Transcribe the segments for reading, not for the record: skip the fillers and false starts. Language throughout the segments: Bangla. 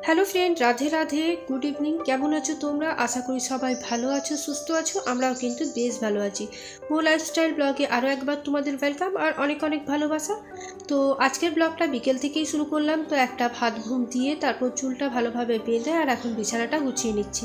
Hello friend, Radhe Radhe, good evening. কেমন আছো তোমরা? আশা করি সবাই ভালো আছো, সুস্থ আছো। আমরাও কিন্তু বেশ ভালো আছি। মো লাইফস্টাইল ব্লগে আরও একবার তোমাদের ওয়েলকাম আর অনেক অনেক ভালোবাসা। তো আজকের ব্লগটা বিকেল থেকেই শুরু করলাম। তো একটা ভাত ঘুম দিয়ে তারপর চুলটা ভালোভাবে বেঁধে আর এখন বিছানাটা গুছিয়ে নিচ্ছি।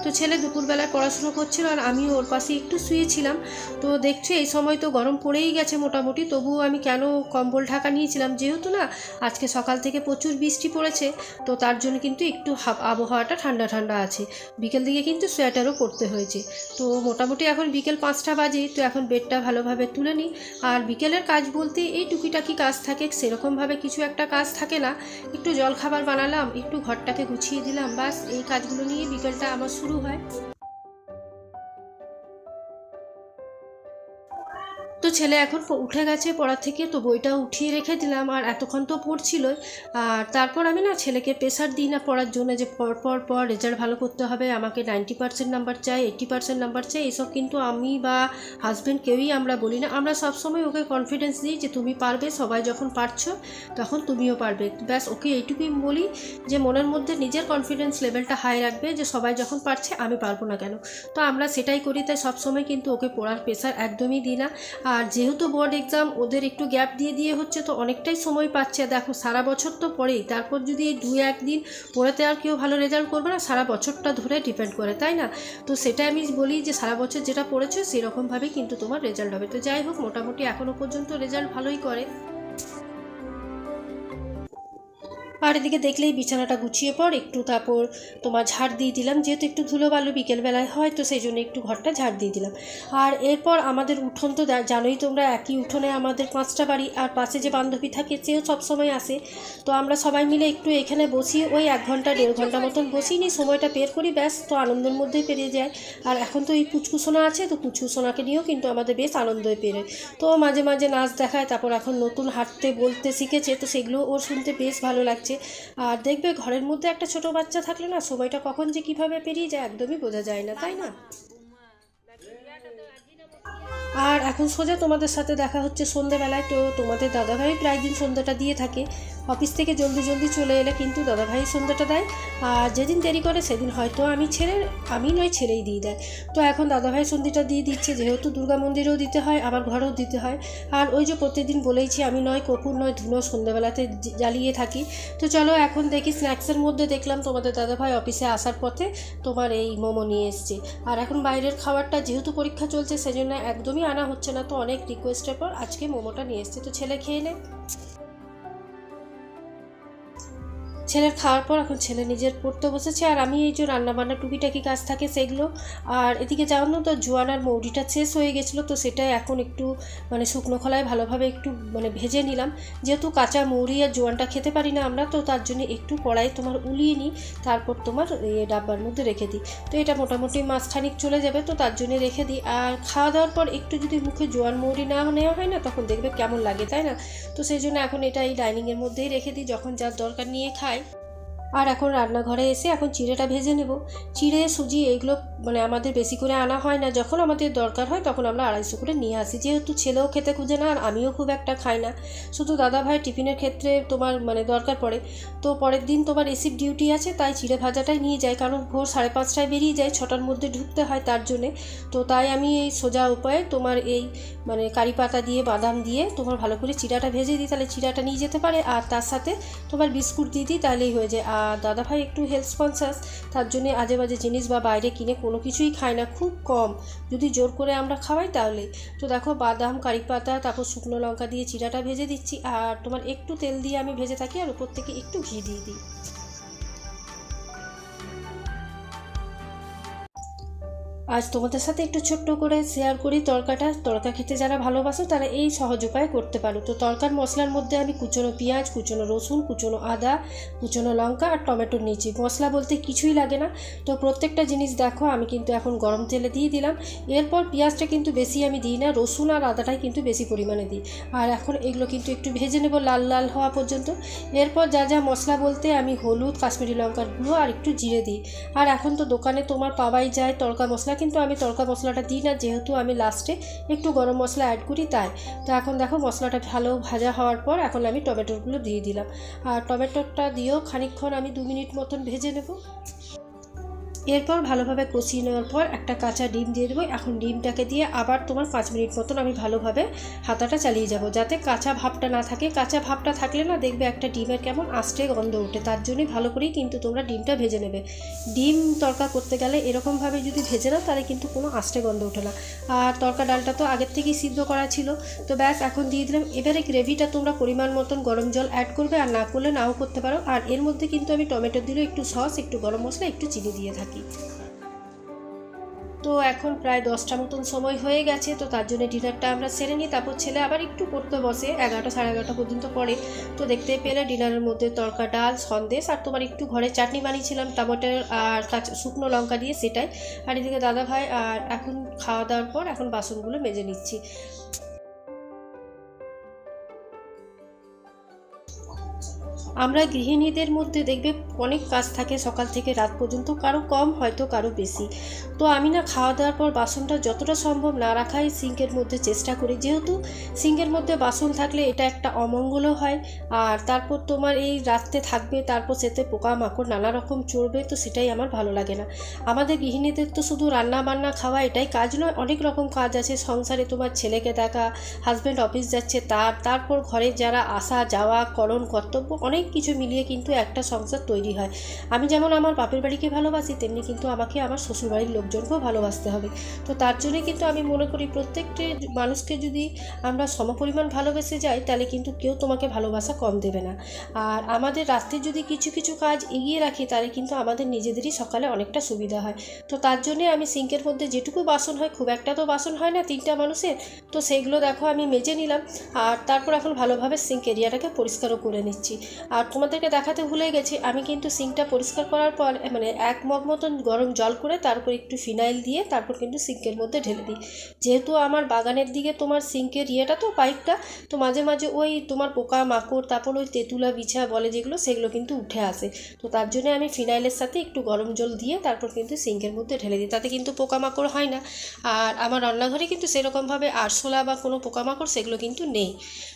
তো ছেলে দুপুরবেলায় পড়াশুনো করছিল আর আমিও ওর পাশে একটু শুয়েছিলাম। তো দেখছি এই সময় তো গরম পড়েই গেছে মোটামুটি, তবুও আমি কেন কম্বল ঢাকা নিয়েছিলাম, যেহেতু না আজকে সকাল থেকে প্রচুর বৃষ্টি পড়েছে। তো তার জন্য কিন্তু একটু আবহাওয়াটা ঠান্ডা ঠান্ডা আছে। বিকেল দিকে কিন্তু সোয়েটারও পরতে হয়েছে। তো মোটামুটি এখন বিকেল 5টা বাজে। তো এখন বেডটা ভালোভাবে তুলে নিই। আর বিকেলের কাজ বলতে এই টুকিটাকি কাজ থাকে, সেরকমভাবে কিছু একটা কাজ থাকে না। একটু জলখাবার বানালাম, একটু ঘরটাকে গুছিয়ে দিলাম, বাস এই কাজগুলো নিয়ে বিকেলটা আমার শুরু হয়। তো ছেলে এখন উঠে গেছে পড়া থেকে, তো বইটা উঠিয়ে রেখে দিলাম আর এতক্ষণ তো পড়ছিল। আর তারপর আমি না ছেলেকে প্রেশার দিই না পড়ার জন্য, যে পর রেজাল্ট ভালো করতে হবে, আমাকে 90% নাম্বার চাই, 80% নাম্বার চাই, এসব কিন্তু আমি বা হাজব্যান্ড কেউই আমরা বলি না। আমরা সবসময় ওকে কনফিডেন্স দিই যে তুমি পারবে, সবাই যখন পারছো তখন তুমিও পারবে। ব্যাস ওকে এইটুকুই বলি যে মনের মধ্যে নিজের কনফিডেন্স লেভেলটা হাই রাখবে, যে সবাই যখন পারছে আমি পারবো না কেন। তো আমরা সেটাই করি, তাই সবসময় কিন্তু ওকে পড়ার প্রেশার একদমই দিই না। আর যেহেতু বোর্ড এক্সাম ওদের একটু গ্যাপ দিয়ে হচ্ছে, তো অনেকটাই সময় পাচ্ছে। দেখো সারা বছর তো পড়েই, তারপর যদি এই 2-1 দিন পড়েতে আর কেউ ভালো রেজাল্ট করবে না, সারা বছরটা ধরে ডিপেন্ড করে, তাই না? তো সেটাই আমি বলি যে সারা বছর যেটা পড়েছো সেরকমভাবেই কিন্তু তোমার রেজাল্ট হবে। তো যাই হোক, মোটামুটি এখনও পর্যন্ত রেজাল্ট ভালোই করে। আর এদিকে দেখলেই বিছানাটা গুছিয়ে পর একটু তারপর তোমার ঝাড় দিয়ে দিলাম, যেহেতু একটু ধুলো বালু বিকেলবেলায় হয়, তো সেই জন্য একটু ঘরটা ঝাড় দিয়ে দিলাম। আর এরপর আমাদের উঠোন তো জানোই তোমরা, একই উঠোনে আমাদের 5টা বাড়ি, আর পাশে যে বান্ধবী থাকে সেও সবসময় আসে। তো আমরা সবাই মিলে একটু এখানে বসি, ওই 1 ঘন্টা 1.5 ঘন্টা মতন বসি নি, সময়টা বের করি, ব্যাস। তো আনন্দের মধ্যেই পেরিয়ে যায়। আর এখন তো এই পুচকুসোনা আছে, তো পুচকুসোনাকে নিয়েও কিন্তু আমাদের বেশ আনন্দই পেরে। তো মাঝে মাঝে নাচ দেখায়, তারপর এখন নতুন হাঁটতে বলতে শিখেছে, তো সেগুলো ওর শুনতে বেশ ভালো লাগছে। আর দেখবে ঘরের মধ্যে একটা ছোট বাচ্চা থাকলে না সময়টা কখন যে কিভাবে পেরিয়ে যায় একদমই বোঝা যায় না, তাই না? আর এখন সোজা তোমাদের সাথে দেখা হচ্ছে সন্ধ্যেবেলায়। তো তোমাদের দাদাভাই প্রায় দিন সন্ধ্যাটা দিয়ে থাকে। অফিস থেকে জলদি জলদি চলে এলে কিন্তু দাদাভাই সন্ধ্যাটা দেয়। আর যেদিন দেরি করে সেদিন হয়তো আমি নয় ছেলেই দিয়ে দেয়। তো এখন দাদাভাই সন্ধ্যাটা দিয়ে দিচ্ছে, যেহেতু দুর্গা মন্দিরেও দিতে হয় আবার ঘরেও দিতে হয়। আর ওই যে প্রত্যেকদিন বলেইছি, আমি নয় কপুর নয় ধুনো সন্ধ্যাবেলাতে জ্বালিয়ে থাকি। তো চলো এখন দেখি, স্ন্যাক্সের মধ্যে দেখলাম তোমাদের দাদাভাই অফিসে আসার পথে তোমার এই মোমো নিয়ে এসছে। আর এখন বাইরের খাবারটা যেহেতু পরীক্ষা চলছে সেজন্য একদমই আনা হচ্ছে না, তো অনেক রিকোয়েস্টের পর আজকে মোমোটা নিয়ে এসছে। তো ছেলে খেয়ে নে। ছেলের খাওয়ার পর এখন ছেলে নিজের পড়তে বসেছে, আর আমি এই যে রান্নাবান্না টুকিটাকি কাজ থাকে সেগুলো। আর এদিকে জানো তো জোয়ান আর মৌরিটা শেষ হয়ে গেছিলো, তো সেটাই এখন একটু মানে শুকনো খোলায় ভালোভাবে একটু মানে ভেজে নিলাম। যেহেতু কাঁচা মৌরি আর জোয়ানটা খেতে পারি না আমরা, তো তার জন্য একটু কড়াই তোমার উলিয়ে নিই, তারপর তোমার এই ডাব্বার মধ্যে রেখে দিই। তো এটা মোটামুটি মাসখানিক চলে যাবে, তো তার জন্য রেখে দিই। আর খাওয়া দাওয়ার পর একটু যদি মুখে জোয়ান মৌরি না নেওয়া হয় না, তখন দেখবে কেমন লাগে, তাই না? তো সেই জন্য এখন এটা এই ডাইনিংয়ের মধ্যেই রেখে দিই, যখন যার দরকার নিয়ে খাই। আর এখন রান্নাঘরে এসে এখন চিড়েটা ভেজে নেব। চিড়ে সুজি এইগুলো মানে আমাদের বেশি করে আনা হয় না, যখন আমাদের দরকার হয় তখন আমরা 250 করে নিয়ে আসি, যেহেতু ছেলেও খেতে খুঁজে না আর আমিও খুব একটা খাই না, শুধু দাদাভাই টিফিনের ক্ষেত্রে তোমার মানে দরকার পড়ে। তো পরের দিন তোমার রিসিভ ডিউটি আছে, তাই চিড়ে ভাজাটাই নিয়ে যাই, কারণ ভোর 5:30টায় বেরিয়ে যায়, 6টার মধ্যে ঢুকতে হয় তার জন্যে। তো তাই আমি এই সোজা উপায়ে তোমার এই মানে কারি পাতা দিয়ে বাদাম দিয়ে তোমার ভালো করে চিড়াটা ভেজে দিই, তাহলে চিড়াটা নিয়ে যেতে পারে, আর তার সাথে তোমার বিস্কুট দিয়ে দিই, তাহলেই হয়ে যায়। আর দাদাভাই একটু হেলথ কনসাস, তার জন্যে আজে বাজে জিনিস বা বাইরে কিনে কোনো কিছুই খায় না, খুব কম, যদি জোর করে আমরা খাওয়াই তাহলে। তো দেখো বাদাম কারি পাতা তারপর শুকনো লঙ্কা দিয়ে চিড়াটা ভেজে দিচ্ছি, আর তোমার একটু তেল দিয়ে আমি ভেজে থাকি, আর উপর থেকে একটু ঘি দিয়ে দিই। আজ তোমাদের সাথে একটু ছোট্ট করে শেয়ার করি তড়কা খেতে যারা ভালোবাসো তারা এই সহজ উপায়ে করতে পারো। তো তড়কার মশলার মধ্যে আমি কুচনো পেঁয়াজ, কুচনো রসুন, কুচনো আদা, কুচনো লঙ্কা আর টমেটো নিয়েছি। মশলা বলতে কিছুই লাগে না। তো প্রত্যেকটা জিনিস দেখো আমি কিন্তু এখন গরম তেলে দিয়ে দিলাম। এরপর পেঁয়াজটা কিন্তু বেশি আমি দিই না, রসুন আর আদাটাই কিন্তু বেশি পরিমাণে দিই। আর এখন এগুলো কিন্তু একটু ভেজে নেব লাল লাল হওয়া পর্যন্ত। এরপর যা যা মশলা বলতে আমি হলুদ, কাশ্মীরি লঙ্কার গুঁড়ো আর একটু জিরে দিই। আর এখন তো দোকানে তোমার পাওয়াই যায় তড়কা মশলা, কিন্তু আমি তড়কা মশলাটা দিই না, যেহেতু আমি লাস্টে একটু গরম মশলা অ্যাড করি তাই। তো এখন দেখো মশলাটা ভালো ভাজা হওয়ার পর এখন আমি টমেটোগুলো দিয়ে দিলাম, আর টমেটোটা দিয়েও খানিকক্ষণ আমি 2 মিনিট মতন ভেজে নেব। এরপর ভালোভাবে কষিয়ে নেওয়ার পর একটা কাঁচা ডিম দিয়ে দেবো। এখন ডিমটাকে দিয়ে আবার তোমার 5 মিনিট মতন আমি ভালোভাবে হাতাটা চালিয়ে যাব, যাতে কাঁচা ভাবটা না থাকে। কাঁচা ভাবটা থাকলে না দেখবে একটা ডিমের কেমন আষ্টে গন্ধ ওঠে, তার জন্যই ভালো করেই কিন্তু তোমরা ডিমটা ভেজে নেবে। ডিম তড়কা করতে গেলে এরকমভাবে যদি ভেজে নাও তাহলে কিন্তু কোনো আষ্টে গন্ধ ওঠে না। আর তড়কা ডালটা তো আগের থেকেই সিদ্ধ করা ছিল, তো ব্যাস এখন দিয়ে দিলাম। এবারে গ্রেভিটা তোমরা পরিমাণ মতন গরম জল অ্যাড করবে, আর না করলে নাও করতে পারো। আর এর মধ্যে কিন্তু আমি টমেটো দিলে একটু সস, একটু গরম মশলা, একটু চিনি দিয়ে থাকি। তো এখন প্রায় 10টা মতন সময় হয়ে গেছে, তো তার জন্য ডিনারটা আমরা সেরে নিই। তারপর ছেলে আবার একটু পড়তে বসে, 11টা সাড়ে 11টা পর্যন্ত পড়ে। তো দেখতে পেলে ডিনারের মধ্যে তড়কা ডাল, সন্দেশ, আর তোমার একটু ঘরে চাটনি বানিয়েছিলাম টমেটোর আর শুকনো লঙ্কা দিয়ে, সেটাই। আর এদিকে দাদা ভাই। আর এখন খাওয়া দাওয়ার পর এখন বাসনগুলো মেজে নিচ্ছি। আমরা গৃহিণীদের মধ্যে দেখবে অনেক কাজ থাকে সকাল থেকে রাত পর্যন্ত, কারো কম হয়তো কারো বেশি। তো আমি না খাওয়া দাওয়ার পর বাসনটা যতটা সম্ভব না রাখাই সিঙ্কের মধ্যে চেষ্টা করি, যেহেতু সিঙ্কের মধ্যে বাসন থাকলে এটা একটা অমঙ্গলও হয়। আর তারপর তোমার এই রাত্রে থাকবে, তারপর সেতে পোকামাকড় নানা রকম চড়বে, তো সেটাই আমার ভালো লাগে না। আমাদের গৃহিণীদের তো শুধু রান্না বান্না খাওয়া এটাই কাজ নয়, অনেক রকম কাজ আছে সংসারে। তোমার ছেলেকে দেখা, হাজব্যান্ড অফিস যাচ্ছে তারপর ঘরে যারা আসা যাওয়া, করণ কর্তব্য, অনেক কিছু মিলিয়ে কিন্তু একটা সংসার তৈরি হয়। আমি যেমন আমার বাপের বাড়িকে ভালোবাসি, তেমনি কিন্তু আমাকে আমার শ্বশুরবাড়ির লোকজনকেও ভালোবাসতে হবে। তো তার জন্যে কিন্তু আমি মনে করি প্রত্যেকটি মানুষকে যদি আমরা সমপরিমাণ ভালোবেসে যাই, তাহলে কিন্তু কেউ তোমাকে ভালোবাসা কম দেবে না। আর আমাদের রাত্রে যদি কিছু কিছু কাজ এগিয়ে রাখি, তাহলে কিন্তু আমাদের নিজেদেরই সকালে অনেকটা সুবিধা হয়। তো তার জন্যে আমি সিঙ্কের মধ্যে যেটুকু বাসন হয়, খুব একটা তো বাসন হয় না 3টা মানুষের, তো সেইগুলো দেখো আমি মেজে নিলাম। আর তারপর এখন ভালোভাবে সিঙ্ক এরিয়াটাকে পরিষ্কারও করে নিচ্ছি। আর তোমাদেরকে দেখাতে ভুলে গেছি, আমি কিন্তু সিঙ্কটা পরিষ্কার করার পর মানে 1 মগ মতন গরম জল করে তারপর একটু ফিনাইল দিয়ে তারপর কিন্তু সিঙ্কের মধ্যে ঢেলে দিই। যেহেতু আমার বাগানের দিকে তোমার সিঙ্কের ইয়েটা তো পাইপটা, তো মাঝে মাঝে ওই তোমার পোকা মাকড়, তারপর ওই তেঁতুলা বিছা বলে যেগুলো, সেগুলো কিন্তু উঠে আসে। তো তার জন্য আমি ফিনাইলের সাথে একটু গরম জল দিয়ে তারপর কিন্তু সিঙ্কের মধ্যে ঢেলে দিই, তাতে কিন্তু পোকামাকড় হয় না। আর আমার রান্নাঘরে কিন্তু সেরকমভাবে আরশোলা বা কোনো পোকামাকড় সেগুলো কিন্তু নেই।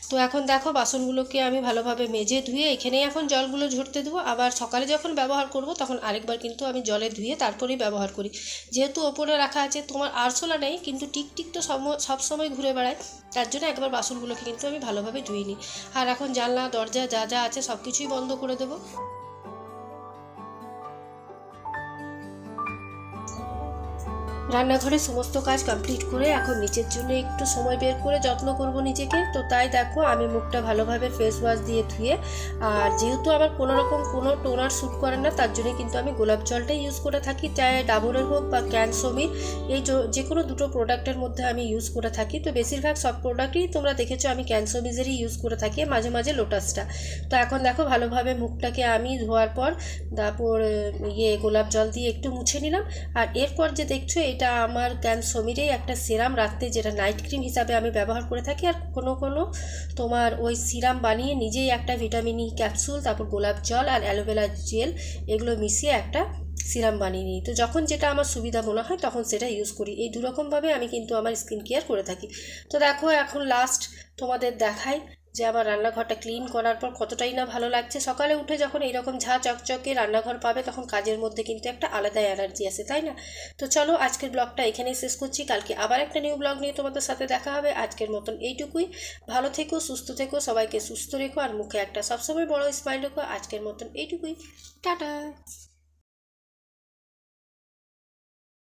তো এখন দেখো বাসনগুলোকে আমি ভালোভাবে মেজে ধুয়ে এখানেই এখন জলগুলো ঝরতে দেবো। আবার সকালে যখন ব্যবহার করব তখন আরেকবার কিন্তু আমি জলে ধুয়ে তারপরেই ব্যবহার করি। যেহেতু ওপরে রাখা আছে, তোমার আরশোলা নেই কিন্তু টিকটিক তো সব সময় ঘুরে বেড়ায়, তার জন্য একবার বাসনগুলোকে কিন্তু আমি ভালোভাবে ধুয়ে নিই। আর এখন জানলা দরজা যা যা আছে সব কিছুই বন্ধ করে দেবো। রান্নাঘরে সমস্ত কাজ কমপ্লিট করে এখন নিচের জন্য একটু সময় বের করে যত্ন করব নিজেকে। তো তাই দেখো আমি মুখটা ভালোভাবে ফেস ওয়াশ দিয়ে ধুয়ে, আর যেহেতু আমার কোনো রকম কোনো টোনার শ্যুট করে না, তার জন্য কিন্তু আমি গোলাপ জলটাই ইউজ করে থাকি, চাই ডাবরের হোক বা ক্যানসোমির, এই যে কোনো দুটো প্রোডাক্টের মধ্যে আমি ইউজ করে থাকি। তো বেশিরভাগ সব প্রোডাক্টই তোমরা দেখেছো আমি ক্যানসোমিজেরই ইউজ করে থাকি, মাঝে মাঝে লোটাসটা। তো এখন দেখো ভালোভাবে মুখটাকে আমি ধোয়ার পর তারপর গোলাপ জল দিয়ে একটু মুছে নিলাম। আর এরপর যে দেখছো এটা আমার ক্যানসোমিরেই একটা সিরাম, রাখতে যেটা নাইট ক্রিম হিসাবে আমি ব্যবহার করে থাকি। আর কোনো কোনো তোমার ওই সিরাম বানিয়ে নিজেই একটা ভিটামিন ই ক্যাপসুল, তারপর গোলাপ জল আর অ্যালোভেরা জেল এগুলো মিশিয়ে একটা সিরাম বানিয়ে নিই। তো যখন যেটা আমার সুবিধা মনে হয় তখন সেটা ইউজ করি। এই দুরকমভাবে আমি কিন্তু আমার স্কিন কেয়ার করে থাকি। তো দেখো এখন লাস্ট তোমাদের দেখাই যে আমার রান্নাঘরটা ক্লিন করার পর কতটাই না ভালো লাগছে। সকালে উঠে যখন এইরকম ঝা চকচকে রান্নাঘর পাবে তখন কাজের মধ্যে কিন্তু একটা আলাদা এনার্জি আসে, তাই না? তো চলো আজকের ব্লগটা এখানেই শেষ করছি, কালকে আবার একটা নিউ ব্লগ নিয়ে তোমাদের সাথে দেখা হবে। আজকের মতন এইটুকুই। ভালো থেকো, সুস্থ থেকো, সবাইকে সুস্থ রেখো, আর মুখে একটা সবসময় বড় স্মাইল রেখো। আজকের মতন এইটুকুই, টাটা।